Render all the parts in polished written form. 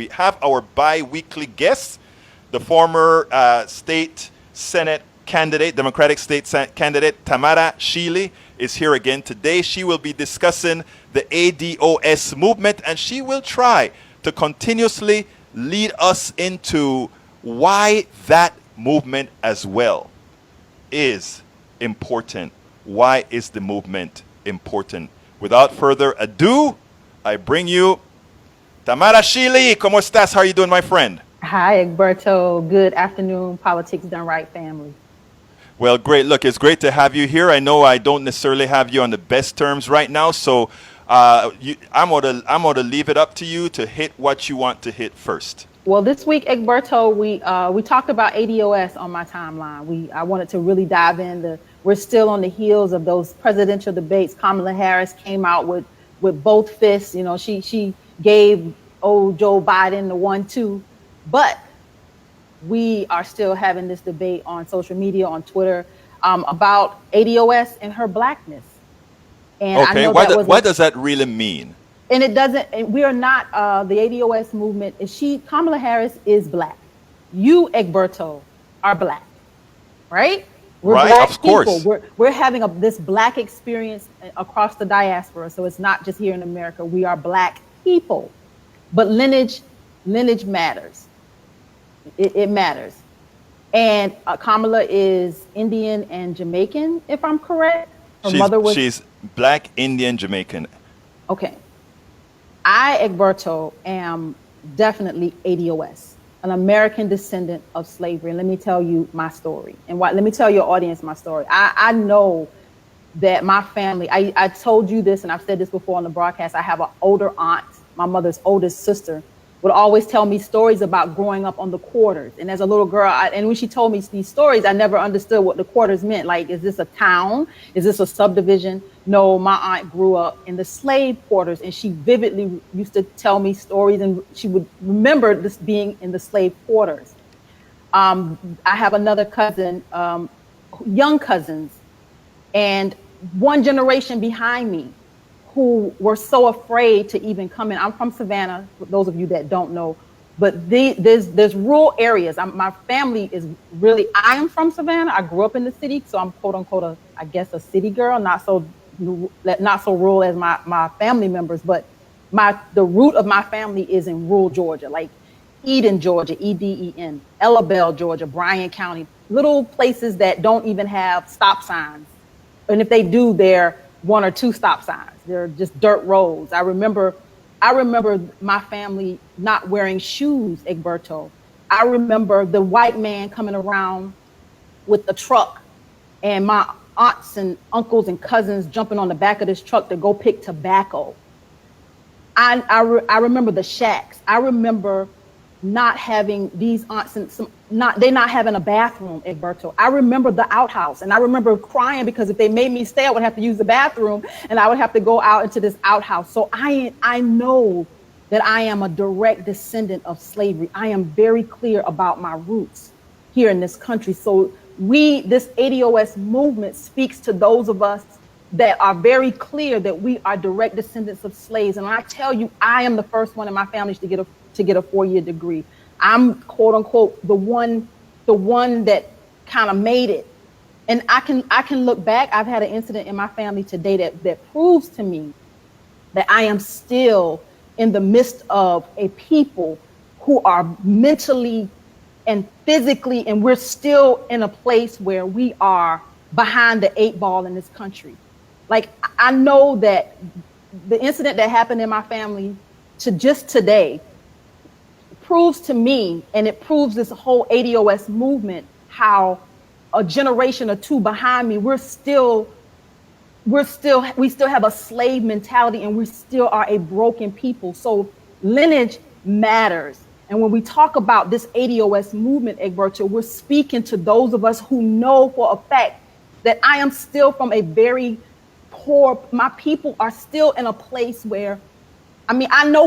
We have our bi-weekly guest, the former state Senate candidate, Democratic state candidate, Tamara Shealey, is here again today. She will be discussing the ADOS movement, and she will try to continuously lead us into why that movement as well is important. Why is the movement important? Without further ado, I bring you Tamara Shealey. ¿Cómo estás? How are you doing, my friend? Hi, Egberto. Good afternoon, Politics Done Right family. Well, great. Look, it's great to have you here. I know I don't necessarily have you on the best terms right now, so I'm gonna leave it up to you to hit what you want to hit first. Well, this week, Egberto, we talked about ADOS on my timeline. I wanted to really dive in. We're still on the heels of those presidential debates. Kamala Harris came out with both fists. You know, she gave old Joe Biden the 1-2, but we are still having this debate on social media, on Twitter, about ADOS and her blackness. And okay, what does that really mean? And it doesn't. And we are not the ADOS movement. Kamala Harris is black. You, Egberto, are black, right? We're right, black of course. People. We're having this black experience across the diaspora. So it's not just here in America. We are black people, but lineage matters. It matters. And Kamala is Indian and Jamaican, if I'm correct. She's black, Indian, Jamaican. Okay. I, Egberto, am definitely ADOS, an American descendant of slavery. And let me tell you my story. And let me tell your audience my story. I know that my family, I told you this, and I've said this before on the broadcast. I have an older aunt, my mother's oldest sister, would always tell me stories about growing up on the quarters. And as a little girl, and when she told me these stories, I never understood what the quarters meant. Like, is this a town? Is this a subdivision? No, my aunt grew up in the slave quarters, and she vividly used to tell me stories, and she would remember this being in the slave quarters. I have another cousin, young cousins, and one generation behind me, who were so afraid to even come in. I'm from Savannah, for those of you that don't know, but there's rural areas. My family is really, I am from Savannah. I grew up in the city, so I'm quote unquote, I guess a city girl, not so rural as my family members, but the root of my family is in rural Georgia, like Eden, Georgia, Eden, Ella Bell, Georgia, Bryan County, little places that don't even have stop signs. And if they do, they're 1 or 2 stop signs. They're just dirt roads. I remember my family not wearing shoes, Egberto. I remember the white man coming around with the truck and my aunts and uncles and cousins jumping on the back of this truck to go pick tobacco. I remember the shacks. I remember not having these aunts and not having a bathroom, Egberto. I remember the outhouse, and I remember crying because if they made me stay, I would have to use the bathroom, and I would have to go out into this outhouse. So I know that I am a direct descendant of slavery. I am very clear about my roots here in this country. So this ADOS movement speaks to those of us that are very clear that we are direct descendants of slaves. And I tell you, I am the first one in my family to get a 4-year degree. I'm quote unquote the one that kind of made it. And I can look back. I've had an incident in my family today that proves to me that I am still in the midst of a people who are mentally and physically, and we're still in a place where we are behind the 8 ball in this country. Like, I know that the incident that happened in my family to just today proves to me, and it proves this whole ADOS movement, how a generation or 2 behind me, we still have a slave mentality, and we still are a broken people. So lineage matters. And when we talk about this ADOS movement, Egberto, we're speaking to those of us who know for a fact that I am still from a very poor, my people are still in a place where, I mean, I know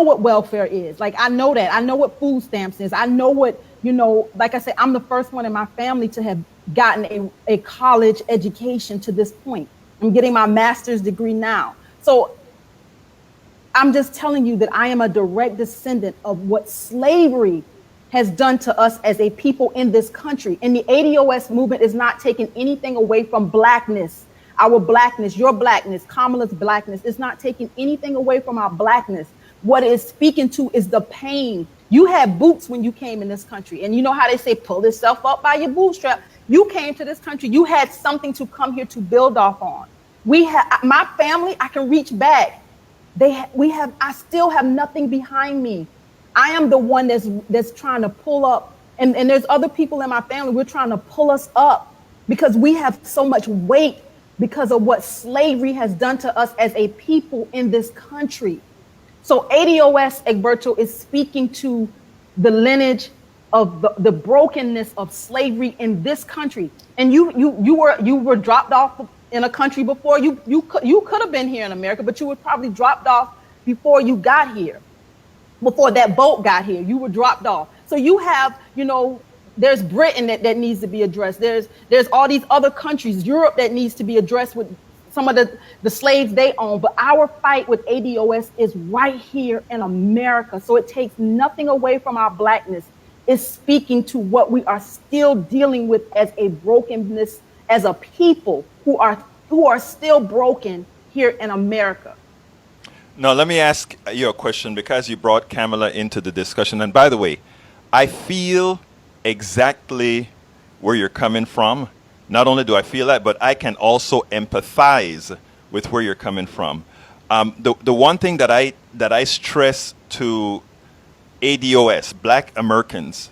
what welfare is. Like, I know that. I know what food stamps is. I know what, like I said, I'm the first one in my family to have gotten a college education to this point. I'm getting my master's degree now. So I'm just telling you that I am a direct descendant of what slavery has done to us as a people in this country. And the ADOS movement is not taking anything away from blackness, our blackness, your blackness, Kamala's blackness. It's not taking anything away from our blackness. What it is speaking to is the pain. You had boots when you came in this country. And you know how they say, pull yourself up by your bootstrap. You came to this country. You had something to come here to build off on. My family, I can reach back. I still have nothing behind me. I am the one that's trying to pull up. And there's other people in my family. We're trying to pull us up because we have so much weight because of what slavery has done to us as a people in this country. So ADOS, Egberto, is speaking to the lineage of the brokenness of slavery in this country. And you were dropped off in a country before you could have been here in America, but you were probably dropped off before you got here. Before that boat got here, you were dropped off. So you have, there's Britain that needs to be addressed. There's all these other countries, Europe, that needs to be addressed with some of the slaves they own. But our fight with ADOS is right here in America. So it takes nothing away from our blackness. It's speaking to what we are still dealing with as a brokenness, as a people who are still broken here in America. Now, let me ask you a question because you brought Kamala into the discussion. And by the way, I feel exactly where you're coming from. Not only do I feel that, but I can also empathize with where you're coming from. The one thing that I stress to ADOS, Black Americans,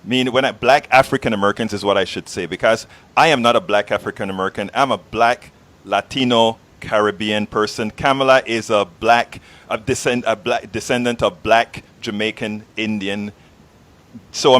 Black African Americans is what I should say, because I am not a Black African American. I'm a Black Latino Caribbean person. Kamala is a black descendant of Black Jamaican Indian. So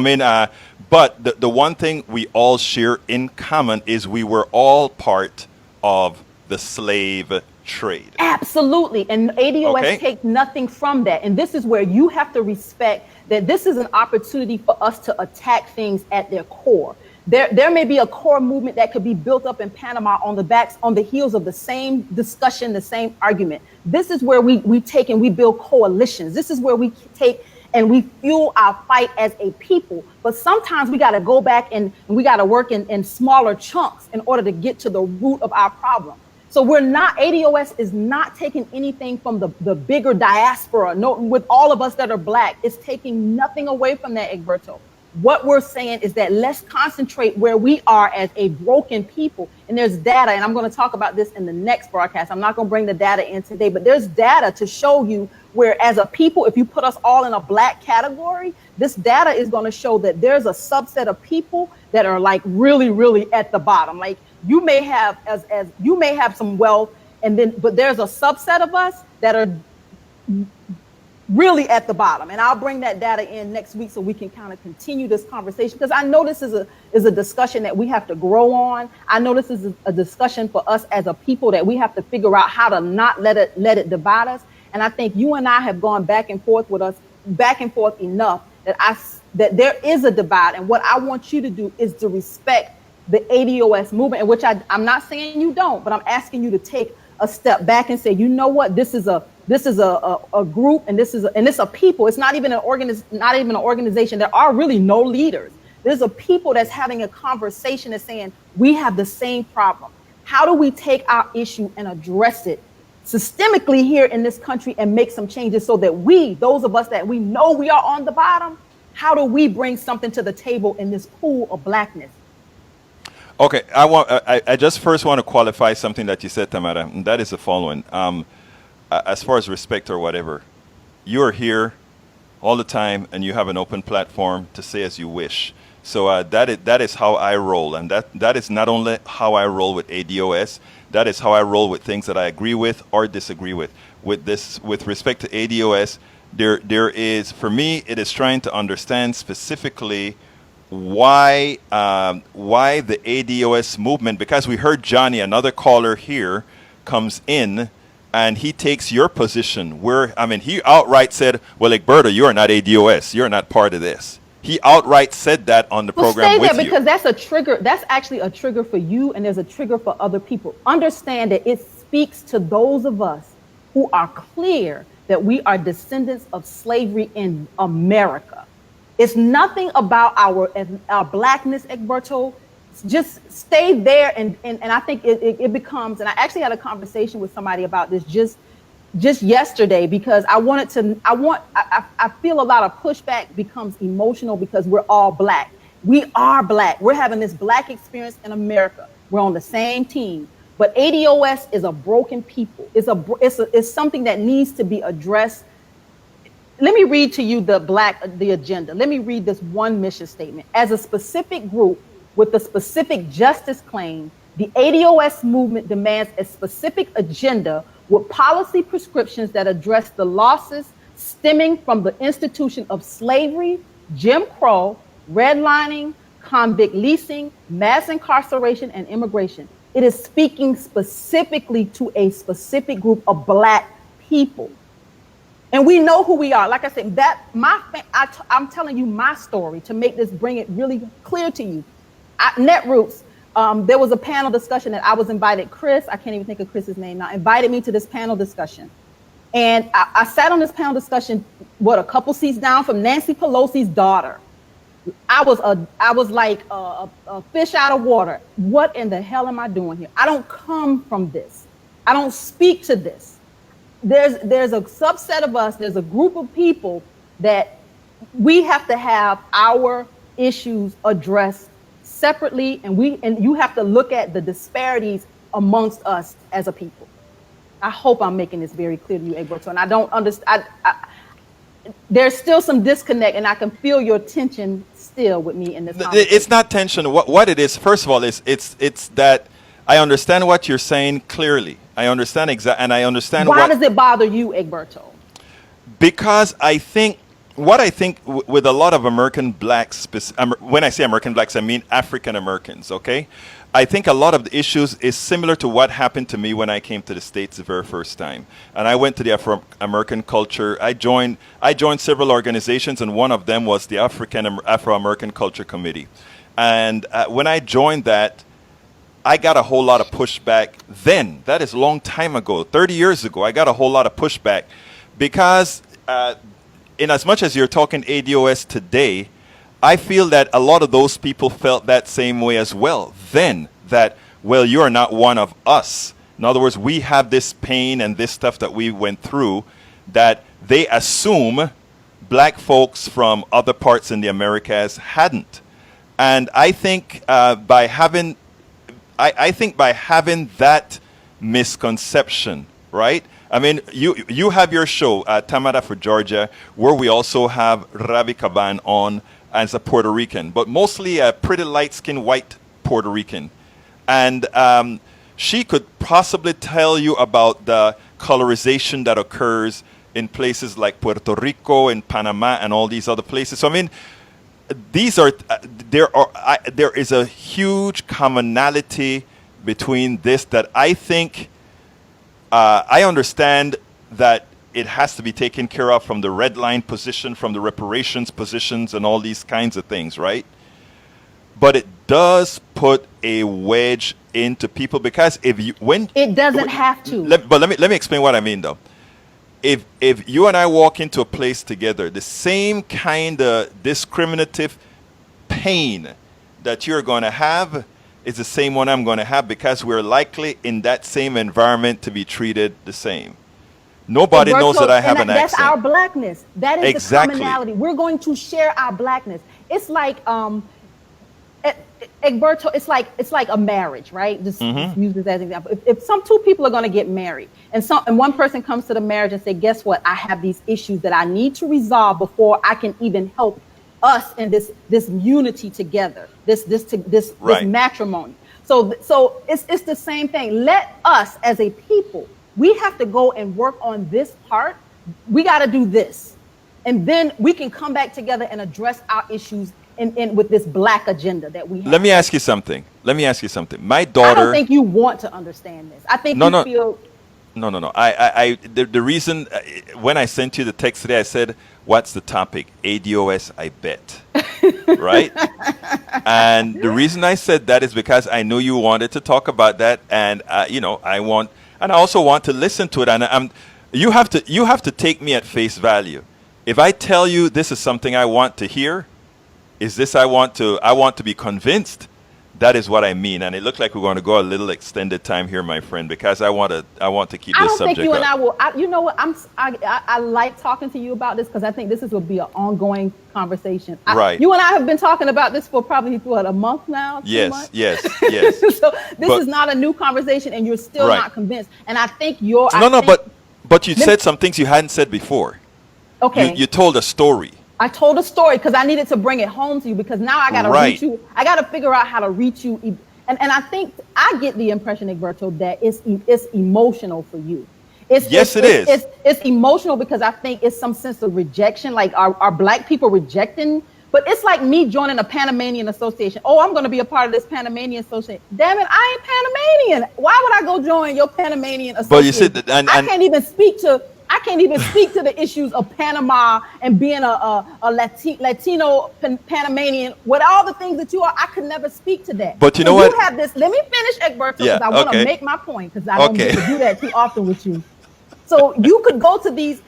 but the one thing we all share in common is we were all part of the slave trade. Absolutely. And ADOS take nothing from that. And this is where you have to respect that this is an opportunity for us to attack things at their core. There may be a core movement that could be built up in Panama on the heels of the same discussion, the same argument. This is where we take and we build coalitions. This is where we take and we fuel our fight as a people. But sometimes we got to go back and we got to work in smaller chunks in order to get to the root of our problem. So ADOS is not taking anything from the bigger diaspora. No, with all of us that are Black, it's taking nothing away from that, Egberto. What we're saying is that let's concentrate where we are as a broken people. And there's data, and I'm going to talk about this in the next broadcast. I'm not going to bring the data in today, but there's data to show you where as a people, if you put us all in a Black category, this data is going to show that there's a subset of people that are like really, really at the bottom. Like you may have you may have some wealth, but there's a subset of us that are really at the bottom. And I'll bring that data in next week so we can kind of continue this conversation, because I know this is a discussion that we have to grow on. I know this is a discussion for us as a people that we have to figure out how to not let it divide us. And I think you and I have gone back and forth enough that there is a divide. And what I want you to do is to respect the ADOS movement, in which I'm not saying you don't, but I'm asking you to take a step back and say, you know what, this is a group, and it's a people. It's not even an organization. There are really no leaders. There's a people that's having a conversation and saying, we have the same problem. How do we take our issue and address it systemically here in this country and make some changes so that those of us that we know we are on the bottom, how do we bring something to the table in this pool of Blackness? Okay, I just first want to qualify something that you said, Tamara, and that is the following. As far as respect or whatever, you are here all the time and you have an open platform to say as you wish. So that is how I roll, and that is not only how I roll with ADOS, that is how I roll with things that I agree with or disagree with. With respect to ADOS, there is, for me, it is trying to understand specifically why the ADOS movement, because we heard Johnny, another caller here, comes in and he takes your position he outright said, well, Egberto, you are not ADOS. You're not part of this. He outright said that on the program with you. Because that's a trigger. That's actually a trigger for you, and there's a trigger for other people. Understand that it speaks to those of us who are clear that we are descendants of slavery in America. It's nothing about our blackness, Egberto. Just stay there, and I think it becomes. And I actually had a conversation with somebody about this just yesterday, because I feel a lot of pushback becomes emotional because we're all black. We are black. We're having this black experience in America. We're on the same team. But ADOS is a broken people. It's something that needs to be addressed. Let me read to you the agenda. Let me read this one mission statement. As a specific group with a specific justice claim, the ADOS movement demands a specific agenda with policy prescriptions that address the losses stemming from the institution of slavery, Jim Crow, redlining, convict leasing, mass incarceration, and immigration. It is speaking specifically to a specific group of black people. And we know who we are. Like I said, I'm telling you my story to bring it really clear to you. Netroots, there was a panel discussion that I was invited. Chris, I can't even think of Chris's name now, invited me to this panel discussion. And I sat on this panel discussion, a couple seats down from Nancy Pelosi's daughter. I was like a fish out of water. What in the hell am I doing here? I don't come from this. I don't speak to this. There's a subset of us, there's a group of people that we have to have our issues addressed separately, and you have to look at the disparities amongst us as a people. I hope I'm making this very clear to you, Egberto, and I don't understand. There's still some disconnect, and I can feel your tension still with me in this conversation. It's not tension. What it is, first of all, is it's that I understand what you're saying clearly. I understand and I understand why does it bother you, Egberto? Because I think with a lot of American blacks, when I say American blacks, I mean African Americans, okay? I think a lot of the issues is similar to what happened to me when I came to the States the very first time. And I went to the Afro-American culture. I joined several organizations, and one of them was the Afro-American Culture Committee. And when I joined that, I got a whole lot of pushback then. That is a long time ago, 30 years ago. I got a whole lot of pushback because in as much as you're talking ADOS today, I feel that a lot of those people felt that same way as well then, that, well, you're not one of us. In other words, we have this pain and this stuff that we went through that they assume black folks from other parts in the Americas hadn't. And I think by having that misconception, right? I mean, you have your show, Tamara for Georgia, where we also have Ravi Caban on as a Puerto Rican, but mostly a pretty light-skinned white Puerto Rican. And she could possibly tell you about the colorization that occurs in places like Puerto Rico and Panama and all these other places. So, I mean, there is a huge commonality between this that I think I understand that it has to be taken care of from the red line position, from the reparations positions, and all these kinds of things, right? But it does put a wedge into people because it doesn't have to. Let me explain what I mean though. If you and I walk into a place together, the same kind of discriminative pain that you're going to have is the same one I'm going to have because we're likely in that same environment to be treated the same. Nobody knows that I have an accent. That's our blackness. That is exactly the commonality. We're going to share our blackness. It's like Egberto, it's like a marriage, right? Just use this as an example. If some two people are going to get married, and one person comes to the marriage and say, "Guess what? I have these issues that I need to resolve before I can even help us in this unity together, this matrimony." So it's the same thing. Let us as a people, we have to go and work on this part. We got to do this, and then we can come back together and address our issues. In with this black agenda that we have. Let me ask you something. My daughter. I don't think you want to understand this. I think feel. No. The reason when I sent you the text today, I said, "What's the topic?" ADOS, I bet. Right? And the reason I said that is because I knew you wanted to talk about that, and I also want to listen to it, and You have to take me at face value. If I tell you this is something I want to hear, is this I want to be convinced. That is what I mean, and it looked like we're going to go a little extended time here, my friend, because I want to keep this subject up. I don't think you and I will. You know what? I like talking to you about this because I think this will be an ongoing conversation. Right. You and I have been talking about this for probably a month now. 2 months? Yes. So this is not a new conversation, and you're still not convinced. And I think you're. But you said some things you hadn't said before. Okay. You told a story. I told a story because I needed to bring it home to you because now I got to reach you. I got to figure out how to reach you. And I think I get the impression, Egberto, that it's emotional for you. It is. It's emotional because I think it's some sense of rejection. Like are black people rejecting? But it's like me joining a Panamanian association. Oh, I'm going to be a part of this Panamanian association. Damn it, I ain't Panamanian. Why would I go join your Panamanian association? But you said that, I can't even speak to the issues of Panama and being a Latino Panamanian with all the things that you are. I could never speak to that. But you know what? You have this. Let me finish, Egberto, because I want to make my point because I don't get to do that too often with you. So you could go to these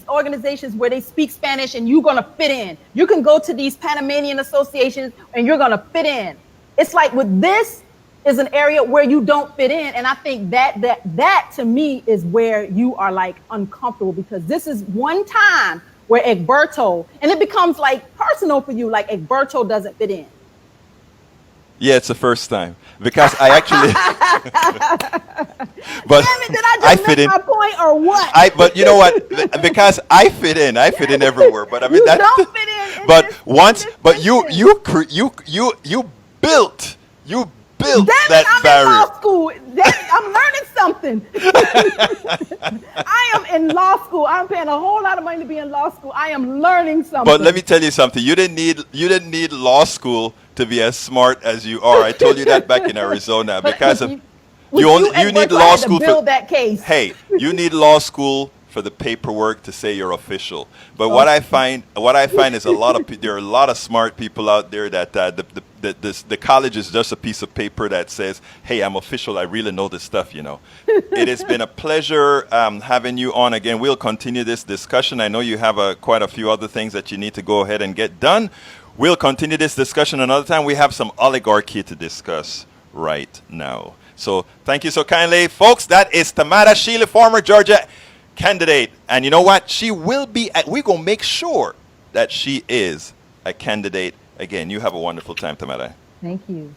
organizations where they speak Spanish and you're gonna fit in. You can go to these Panamanian associations and you're gonna fit in. It's like with this is an area where you don't fit in, and I think that to me is where you are like uncomfortable because this is one time where Egberto, and it becomes like personal for you, like Egberto doesn't fit in. Yeah, it's the first time because I actually. But damn it, did I just make my point or what? But you know what? Because I fit in everywhere. But I mean, you don't fit in. But you built that barrier. I'm in law school. I'm learning something. I am in law school. I'm paying a whole lot of money to be in law school. I am learning something. But let me tell you something. You didn't need law school to be as smart as you are. I told you that back in Arizona because you need law school to build that case. Hey, you need law school for the paperwork to say you're official. But what I find is there are a lot of smart people out there that the college is just a piece of paper that says, hey, I'm official. I really know this stuff, you know. It has been a pleasure having you on again. We'll continue this discussion. I know you have quite a few other things that you need to go ahead and get done. We'll continue this discussion another time. We have some oligarchy to discuss right now. So thank you so kindly. Folks, that is Tamara Shealey, former Georgia candidate. And you know what? She will be, we're going to make sure that she is a candidate again. You have a wonderful time, Tamara. Thank you.